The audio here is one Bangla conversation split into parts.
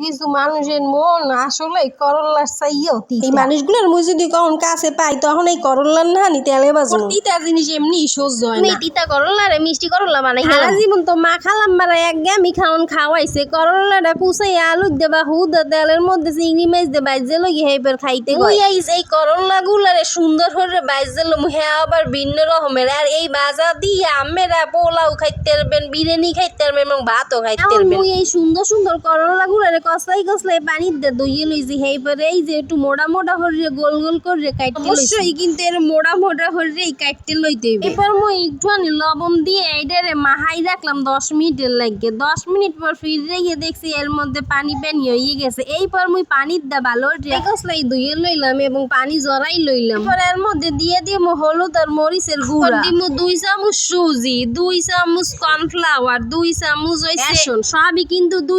কিছু মানুষের মন আসলে করল্লার চাইও তিতা। এই মানুষগুলোর মুই যদি কখন কাছে পাই তখন এই করল্লার না নি তেলে বাজবো। তিতা জিনিস এমনি সহ্য হয় না। তিতা করল্লা রে মিষ্টি করল্লা বানাই সারা জীবন তো মা খালাম মারা একগামি খাওন খাওয়াইছে। করল্লাটা কুচাই আলু দেবা হুদা তেলের মধ্যে চিংড়ি মাছ দে বাইজে লই হেইবার খাইতে কই এই করল্লা গুলারে সুন্দর করে বাইজে লম হ্যাঁ আবার ভিন্ন রকমের। আর এই বাজা দিয়ে আমেরা পোলাও খাইতে পারবেন, বিরিয়ানি খাইতে পারবেন এবং ভাতও খাইতে পারবেন। মুই এই সুন্দর সুন্দর করল্লা গুলারে কসলাই কসলাই পানি দিয়ে দইয়ে লইছি হেইবারে এই যে একটু মোটা মোটা হরে গোল গোল করে কাটতে লইছি। অবশ্যই কিন্তু এর মোটা মোটা হরে কাটতে লইতে হইবে। এরপর মুই একটুখানি লবণ দিয়ে এইটারে মাহাই রাখলাম 10 মিনিটের লাগে। 10 মিনিট পর ফিরে গিয়ে দেখছি এর মধ্যে পানি পানি হয়ে গেছে। এইপর মুই পানির দা ভালো কসলাই ধুয়ে লইলাম এবং পানি জড়াই লইলাম। এরপর এর মধ্যে দিয়ে দিব হলুদ আর মরিচের গুঁড়া, দিব 2 চামচ সুজি, 2 চামচ কর্নফ্লাওয়ার, 2 চামচ বেসন। সবই কিন্তু 2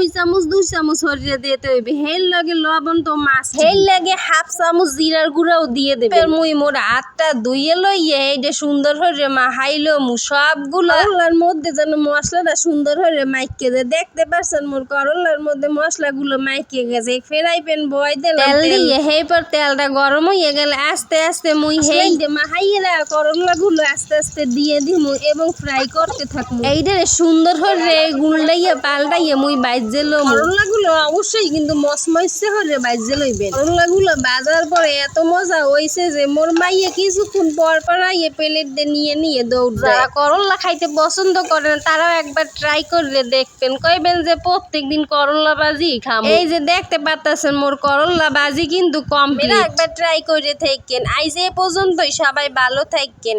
চামচ হরিয়ে দিতে হইবে। হেল লাগে লবণ তো মাছ, হেল লাগে হাফ চামচ জিরার গুঁড়াও দিয়ে দেবে। এর মুই মোর হাতটা ধুয়ে লইয়ে এইটা সুন্দর হরে মাহাইলো মু সবগুলো করলার মধ্যে যেন মশলাটা সুন্দর হরে মাইকে যায়। দেখতে পাচ্ছেন মোর করলার মধ্যে মশলাগুলো মাইকে গেছে। ফ্রাই প্যান বয় দিলাম তেল দিয়ে হেইপর তেলটা গরম হয়ে গেলে আস্তে আস্তে মুই হেই মাহাইয়েরা করলাগুলো আস্তে আস্তে দিয়ে দিমু এবং ফ্রাই করতে থাকবো। এইটারে সুন্দর হরে গুলডাইয়া পাল্টাইয়া মুই বাইজে লম। করলাগুলো অবশ্যই কিন্তু মসমসে হরে বাইজে লইবেন। করলাগুলো বাজার পরে এত মজা হইছে যে মোর মাইয়া কিছুক্ষণ পর আইয়ে প্লেট দিয়ে নিয়ে দৌড় যায়। যারা করলা খাইতে পছন্দ করেন তারাও একবার ট্রাই করে দেখবেন, কইবেন যে প্রত্যেকদিন করলা ভাজি খাম। এই যে দেখতে পাচ্ছেন মোর করলা ভাজি কিন্তু কমপ্লিট। একবার ট্রাই করে থাকেন। আইজ এ পর্যন্তই, সবাই ভালো থাকেন।